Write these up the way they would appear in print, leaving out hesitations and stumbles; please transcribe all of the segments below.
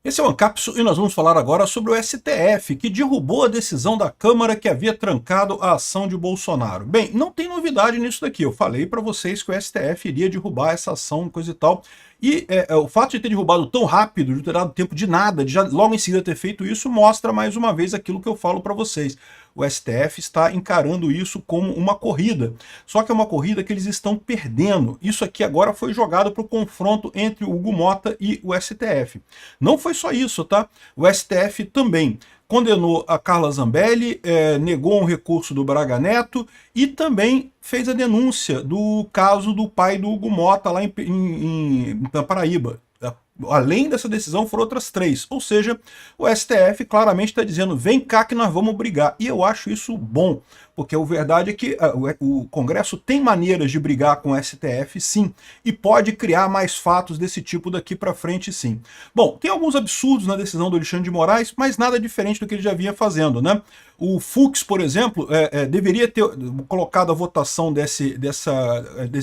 Esse é o Ancapsu e nós vamos falar agora sobre o STF, que derrubou a decisão da Câmara que havia trancado a ação de Bolsonaro. Bem, não tem novidade nisso daqui. Eu falei para vocês que o STF iria derrubar essa ação, coisa e tal. E o fato de ter derrubado tão rápido, de ter dado tempo de nada, de já logo em seguida ter feito isso, mostra mais uma vez aquilo que eu falo para vocês. O STF está encarando isso como uma corrida. Só que é uma corrida que eles estão perdendo. Isso aqui agora foi jogado para o confronto entre o Hugo Mota e o STF. Não foi só isso, tá? O STF também condenou a Carla Zambelli, negou um recurso do Braga Neto e também fez a denúncia do caso do pai do Hugo Mota lá na Paraíba. Além dessa decisão, foram outras 3. Ou seja, o STF claramente está dizendo, vem cá que nós vamos brigar. E eu acho isso bom, porque a verdade é que o Congresso tem maneiras de brigar com o STF, sim, e pode criar mais fatos desse tipo daqui para frente, sim. Bom, tem alguns absurdos na decisão do Alexandre de Moraes, mas nada diferente do que ele já vinha fazendo, né? O Fux, por exemplo, deveria ter colocado a votação desse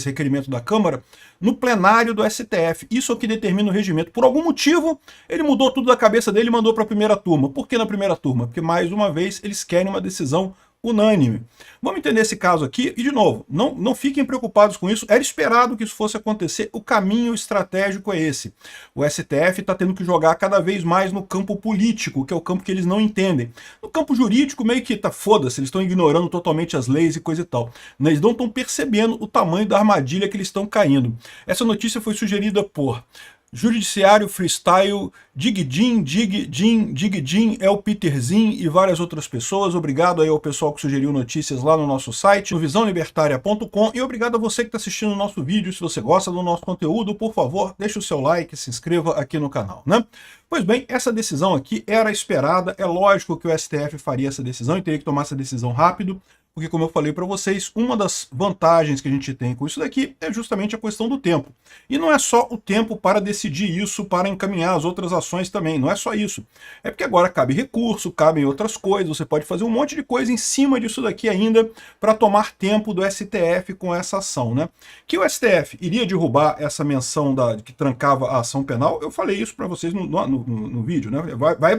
requerimento da Câmara no plenário do STF. Isso é o que determina o regimento. Por algum motivo, ele mudou tudo da cabeça dele e mandou para a primeira turma. Por que na primeira turma? Porque, mais uma vez, eles querem uma decisão unânime. Vamos entender esse caso aqui e, de novo, não fiquem preocupados com isso. Era esperado que isso fosse acontecer. O caminho estratégico é esse. O STF está tendo que jogar cada vez mais no campo político, que é o campo que eles não entendem. No campo jurídico, meio que tá foda-se, eles estão ignorando totalmente as leis e coisa e tal. Eles não estão percebendo o tamanho da armadilha que eles estão caindo. Essa notícia foi sugerida por Judiciário Freestyle, Digdim, Digdim é o Peterzinho e várias outras pessoas. Obrigado aí ao pessoal que sugeriu notícias lá no nosso site, no visãolibertaria.com, e obrigado a você que está assistindo o nosso vídeo. Se você gosta do nosso conteúdo, por favor, deixe o seu like e se inscreva aqui no canal, né? Pois bem, essa decisão aqui era esperada, é lógico que o STF faria essa decisão e teria que tomar essa decisão rápido, porque, como eu falei para vocês, uma das vantagens que a gente tem com isso daqui é justamente a questão do tempo. E não é só o tempo para decidir isso, para encaminhar as outras ações também, não é só isso. É porque agora cabe recurso, cabem outras coisas, você pode fazer um monte de coisa em cima disso daqui ainda para tomar tempo do STF com essa ação, né? Que o STF iria derrubar essa menção que trancava a ação penal, eu falei isso para vocês no vídeo, né?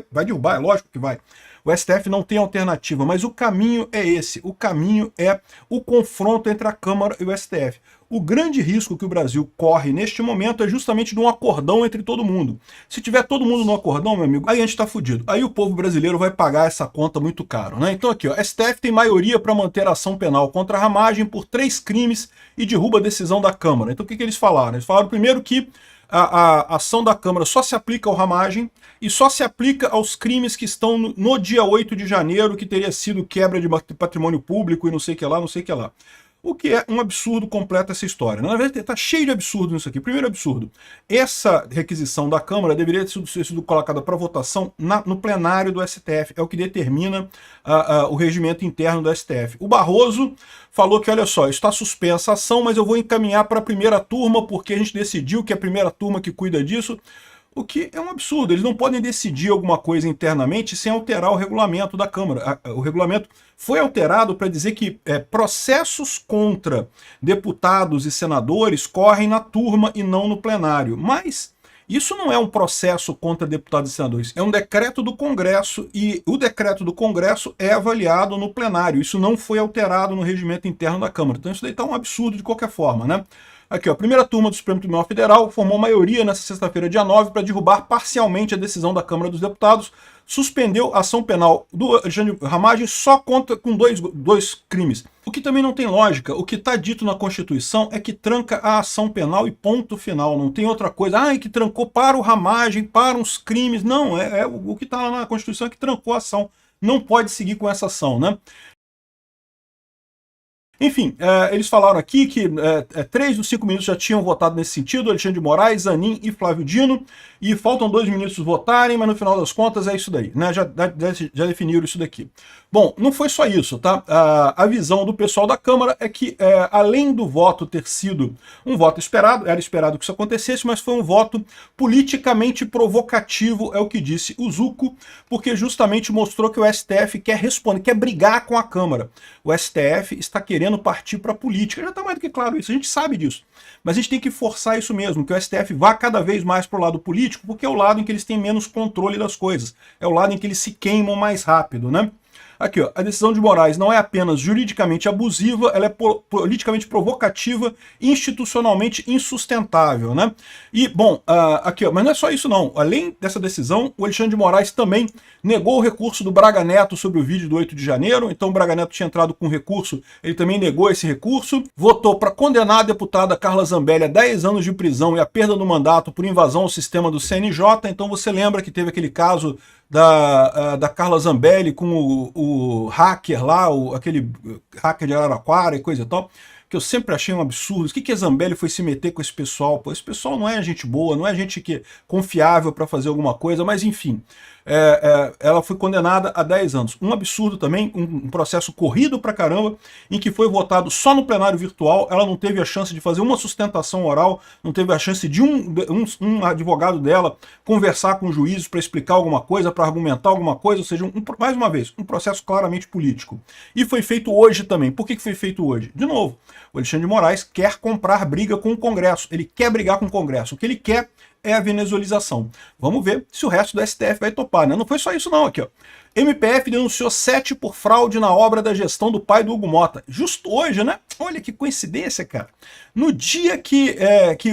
Vai derrubar, é lógico que vai. O STF não tem alternativa, mas o caminho é esse. O caminho é o confronto entre a Câmara e o STF. O grande risco que o Brasil corre neste momento é justamente de um acordão entre todo mundo. Se tiver todo mundo no acordão, meu amigo, aí a gente tá fudido. Aí o povo brasileiro vai pagar essa conta muito caro, né? Então aqui, ó, STF tem maioria para manter a ação penal contra a Ramagem por 3 crimes e derruba a decisão da Câmara. Então o que eles falaram? Eles falaram primeiro que a ação da Câmara só se aplica ao Ramagem e só se aplica aos crimes que estão no dia 8 de janeiro, que teria sido quebra de patrimônio público e não sei o que lá, não sei o que lá. O que é um absurdo completo essa história. Na verdade, está cheio de absurdo nisso aqui. Primeiro absurdo, essa requisição da Câmara deveria ter sido colocada para votação no plenário do STF. É o que determina o regimento interno do STF. O Barroso falou que, olha só, está suspensa a ação, mas eu vou encaminhar para a primeira turma, porque a gente decidiu que é a primeira turma que cuida disso. O que é um absurdo. Eles não podem decidir alguma coisa internamente sem alterar o regulamento da Câmara. O regulamento foi alterado para dizer que processos contra deputados e senadores correm na turma e não no plenário. Mas isso não é um processo contra deputados e senadores, é um decreto do Congresso e o decreto do Congresso é avaliado no plenário. Isso não foi alterado no regimento interno da Câmara. Então isso daí está um absurdo de qualquer forma, né? Aqui, ó, a primeira turma do Supremo Tribunal Federal formou maioria nessa sexta-feira, dia 9, para derrubar parcialmente a decisão da Câmara dos Deputados, suspendeu a ação penal do Alexandre Ramagem só com dois crimes. O que também não tem lógica. O que está dito na Constituição é que tranca a ação penal e ponto final. Não tem outra coisa. Que trancou para o Ramagem, para uns crimes. Não, o que está lá na Constituição é que trancou a ação. Não pode seguir com essa ação, né? Enfim, eles falaram aqui que 3 dos 5 ministros já tinham votado nesse sentido, Alexandre de Moraes, Zanin e Flávio Dino, e faltam 2 ministros votarem, mas no final das contas é isso daí, né? Já definiram isso daqui. Bom, não foi só isso, tá? A visão do pessoal da Câmara é que, além do voto ter sido um voto esperado, era esperado que isso acontecesse, mas foi um voto politicamente provocativo, é o que disse o Zucco, porque justamente mostrou que o STF quer responder, quer brigar com a Câmara. O STF está querendo querendo partir para a política. Já está mais do que claro isso, a gente sabe disso. Mas a gente tem que forçar isso mesmo, que o STF vá cada vez mais para o lado político, porque é o lado em que eles têm menos controle das coisas. É o lado em que eles se queimam mais rápido, né? Aqui, ó, a decisão de Moraes não é apenas juridicamente abusiva, ela é politicamente provocativa e institucionalmente insustentável, né? E, bom, aqui, ó, mas não é só isso não. Além dessa decisão, o Alexandre de Moraes também negou o recurso do Braga Neto sobre o vídeo do 8 de janeiro, então o Braga Neto tinha entrado com recurso, ele também negou esse recurso, votou para condenar a deputada Carla Zambelli a 10 anos de prisão e a perda do mandato por invasão ao sistema do CNJ, então você lembra que teve aquele caso da Carla Zambelli com o hacker lá, aquele hacker de Araraquara e coisa e tal, que eu sempre achei um absurdo. O que a Zambelli foi se meter com esse pessoal? Pô, esse pessoal não é gente boa, não é gente que é confiável para fazer alguma coisa, mas enfim. Ela foi condenada a 10 anos. Um absurdo também, um processo corrido pra caramba, em que foi votado só no plenário virtual, ela não teve a chance de fazer uma sustentação oral, não teve a chance de um advogado dela conversar com os juízes para explicar alguma coisa, para argumentar alguma coisa, ou seja, mais uma vez, um processo claramente político. E foi feito hoje também. Por que foi feito hoje? De novo, o Alexandre de Moraes quer comprar briga com o Congresso, ele quer brigar com o Congresso. O que ele quer é a venezuelização. Vamos ver se o resto do STF vai topar, né? Não foi só isso não, aqui, ó. MPF denunciou 7 por fraude na obra da gestão do pai do Hugo Motta. Justo hoje, né? Olha que coincidência, cara. No dia que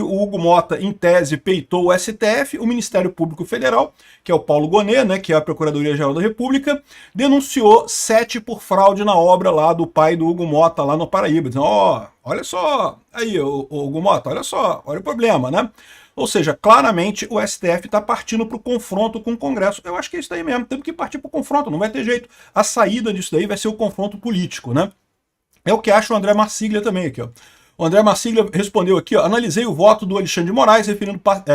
o Hugo Motta, em tese, peitou o STF, o Ministério Público Federal, que é o Paulo Gonet, né, que é a Procuradoria-Geral da República, denunciou 7 por fraude na obra lá do pai do Hugo Motta, lá no Paraíba. Dizendo, olha só, aí, o Hugo Motta, olha só, olha o problema, né? Ou seja, claramente o STF está partindo para o confronto com o Congresso. Eu acho que é isso daí mesmo, temos que partir para o confronto, não vai ter jeito. A saída disso daí vai ser o confronto político, né? É o que acha o André Marsiglia também aqui, ó. O André Marsiglia respondeu aqui, ó, analisei o voto do Alexandre de Moraes,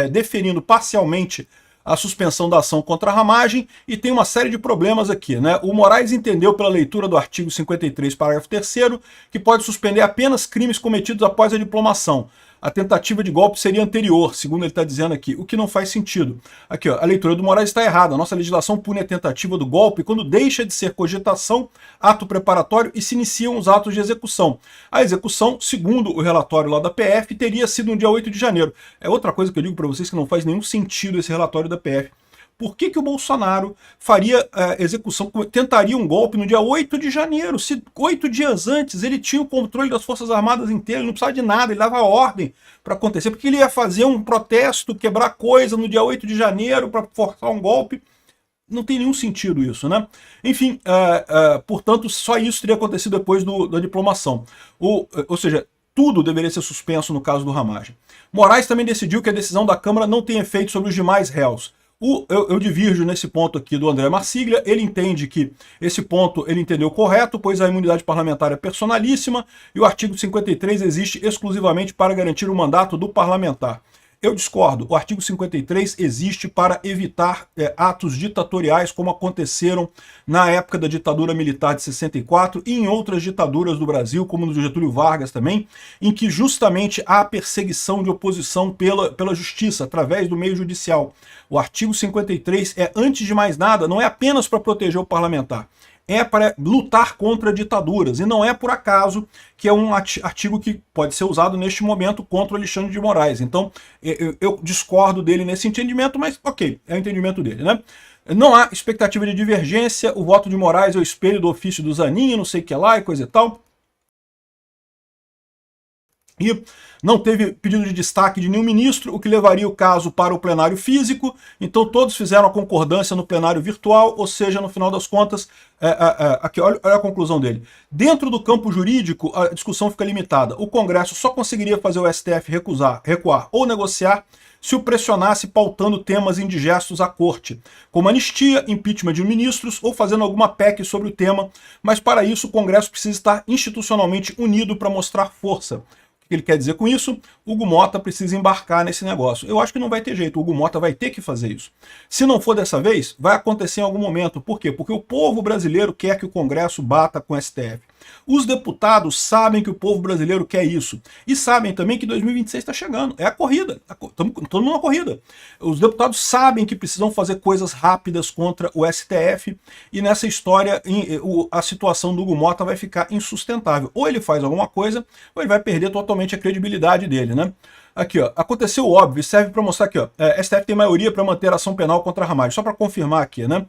deferindo parcialmente a suspensão da ação contra a ramagem, e tem uma série de problemas aqui, né? O Moraes entendeu pela leitura do artigo 53, parágrafo 3º, que pode suspender apenas crimes cometidos após a diplomação. A tentativa de golpe seria anterior, segundo ele está dizendo aqui, o que não faz sentido. Aqui, ó, a leitura do Moraes está errada. A nossa legislação pune a tentativa do golpe quando deixa de ser cogitação, ato preparatório e se iniciam os atos de execução. A execução, segundo o relatório lá da PF, teria sido no dia 8 de janeiro. É outra coisa que eu digo para vocês que não faz nenhum sentido esse relatório da PF. Por que o Bolsonaro faria execução, tentaria um golpe no dia 8 de janeiro? Se 8 dias antes ele tinha o controle das Forças Armadas inteiras, ele não precisava de nada, ele dava ordem para acontecer. Porque ele ia fazer um protesto, quebrar coisa no dia 8 de janeiro para forçar um golpe? Não tem nenhum sentido isso, né? Enfim, portanto, só isso teria acontecido depois da diplomação. Ou seja, tudo deveria ser suspenso no caso do Ramagem. Moraes também decidiu que a decisão da Câmara não tem efeito sobre os demais réus. Eu divirjo nesse ponto aqui do André Marsiglia, ele entende que esse ponto ele entendeu correto, pois a imunidade parlamentar é personalíssima e o artigo 53 existe exclusivamente para garantir o mandato do parlamentar. Eu discordo, o artigo 53 existe para evitar atos ditatoriais como aconteceram na época da ditadura militar de 64 e em outras ditaduras do Brasil, como no Getúlio Vargas também, em que justamente há perseguição de oposição pela justiça, através do meio judicial. O artigo 53 antes de mais nada, não é apenas para proteger o parlamentar, é para lutar contra ditaduras, e não é por acaso que é um artigo que pode ser usado neste momento contra o Alexandre de Moraes. Então, eu discordo dele nesse entendimento, mas ok, é o entendimento dele, né? Não há expectativa de divergência, o voto de Moraes é o espelho do ofício do Zanin, não sei o que lá e coisa e tal. E não teve pedido de destaque de nenhum ministro, o que levaria o caso para o plenário físico, então todos fizeram a concordância no plenário virtual, ou seja, no final das contas, aqui, olha a conclusão dele. Dentro do campo jurídico, a discussão fica limitada. O Congresso só conseguiria fazer o STF recuar ou negociar se o pressionasse pautando temas indigestos à corte, como anistia, impeachment de ministros ou fazendo alguma PEC sobre o tema, mas para isso o Congresso precisa estar institucionalmente unido para mostrar força. O que ele quer dizer com isso? Hugo Motta precisa embarcar nesse negócio. Eu acho que não vai ter jeito, o Hugo Motta vai ter que fazer isso. Se não for dessa vez, vai acontecer em algum momento. Por quê? Porque o povo brasileiro quer que o Congresso bata com o STF. Os deputados sabem que o povo brasileiro quer isso. E sabem também que 2026 está chegando. É a corrida. Estamos todo mundo na corrida. Os deputados sabem que precisam fazer coisas rápidas contra o STF. E nessa história, a situação do Hugo Mota vai ficar insustentável. Ou ele faz alguma coisa, ou ele vai perder totalmente a credibilidade dele, né? Aqui, ó, aconteceu o óbvio, serve para mostrar aqui, ó, STF tem maioria para manter a ação penal contra a Ramagem. Só para confirmar aqui, né?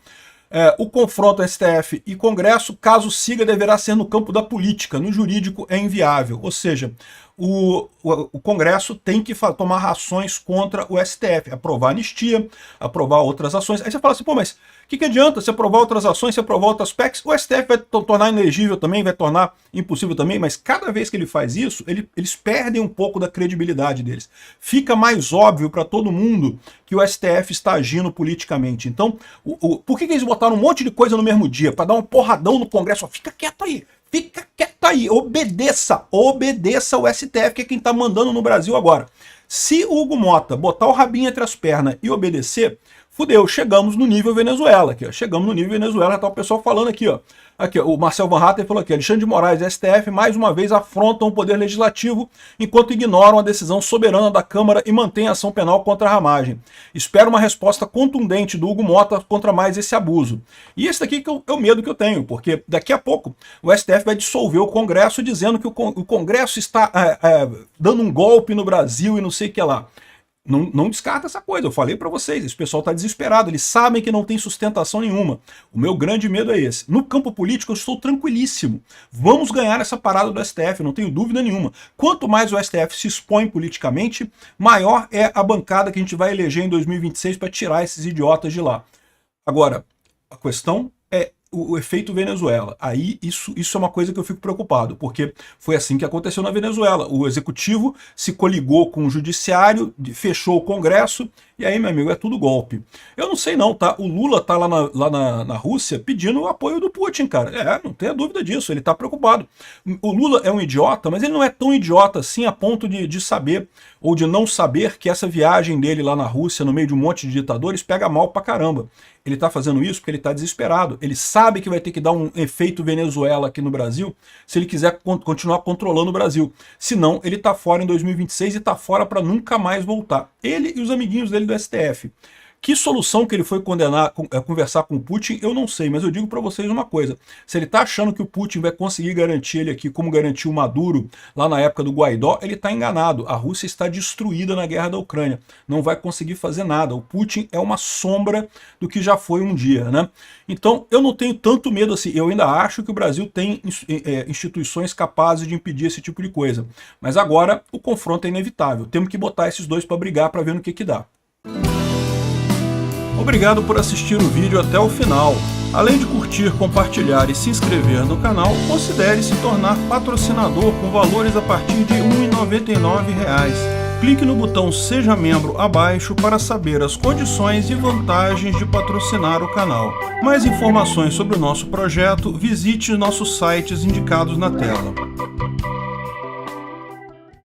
O confronto STF e Congresso, caso siga, deverá ser no campo da política, no jurídico é inviável. Ou seja, o Congresso tem que tomar ações contra o STF, aprovar anistia, aprovar outras ações. Aí você fala assim, pô, mas o que adianta se aprovar outras ações, se aprovar outras PECs? O STF vai tornar inelegível também, vai tornar impossível também, mas cada vez que ele faz isso, eles perdem um pouco da credibilidade deles. Fica mais óbvio para todo mundo que o STF está agindo politicamente. Então, por que eles botaram um monte de coisa no mesmo dia? Para dar um porradão no Congresso? Fica quieto aí. Fica quieto aí, obedeça o STF, que é quem está mandando no Brasil agora. Se o Hugo Mota botar o rabinho entre as pernas e obedecer, fudeu, chegamos no nível Venezuela, aqui, ó. Chegamos no nível Venezuela, tá o pessoal falando aqui, ó. Aqui, ó, o Marcel Van Hatten falou aqui, Alexandre de Moraes e STF mais uma vez afrontam o poder legislativo enquanto ignoram a decisão soberana da Câmara e mantêm a ação penal contra a Ramagem. Espero uma resposta contundente do Hugo Mota contra mais esse abuso. E esse daqui é o medo que eu tenho, porque daqui a pouco o STF vai dissolver o Congresso dizendo que o Congresso está dando um golpe no Brasil e não sei o que lá. Não descarta essa coisa, eu falei para vocês, esse pessoal está desesperado, eles sabem que não tem sustentação nenhuma. O meu grande medo é esse. No campo político eu estou tranquilíssimo. Vamos ganhar essa parada do STF, não tenho dúvida nenhuma. Quanto mais o STF se expõe politicamente, maior é a bancada que a gente vai eleger em 2026 para tirar esses idiotas de lá. Agora, a questão é o efeito Venezuela. Aí isso é uma coisa que eu fico preocupado, porque foi assim que aconteceu na Venezuela. O executivo se coligou com o judiciário, fechou o Congresso, e aí, meu amigo, é tudo golpe. Eu não sei não, tá? O Lula tá lá na Rússia pedindo o apoio do Putin, cara. Não tenha dúvida disso, ele tá preocupado. O Lula é um idiota, mas ele não é tão idiota assim a ponto de saber, ou de não saber, que essa viagem dele lá na Rússia, no meio de um monte de ditadores, pega mal pra caramba. Ele tá fazendo isso porque ele tá desesperado. Ele sabe que vai ter que dar um efeito Venezuela aqui no Brasil se ele quiser continuar controlando o Brasil. Senão, ele tá fora em 2026 e tá fora para nunca mais voltar. Ele e os amiguinhos dele do STF. Que solução que ele foi conversar com o Putin, eu não sei, mas eu digo para vocês uma coisa. Se ele tá achando que o Putin vai conseguir garantir ele aqui, como garantiu o Maduro lá na época do Guaidó, ele tá enganado. A Rússia está destruída na guerra da Ucrânia. Não vai conseguir fazer nada. O Putin é uma sombra do que já foi um dia, né? Então, eu não tenho tanto medo assim. Eu ainda acho que o Brasil tem instituições capazes de impedir esse tipo de coisa. Mas agora, o confronto é inevitável. Temos que botar esses dois para brigar para ver no que dá. Obrigado por assistir o vídeo até o final. Além de curtir, compartilhar e se inscrever no canal, considere se tornar patrocinador com valores a partir de R$ 1,99. Clique no botão Seja Membro abaixo para saber as condições e vantagens de patrocinar o canal. Mais informações sobre o nosso projeto, visite nossos sites indicados na tela.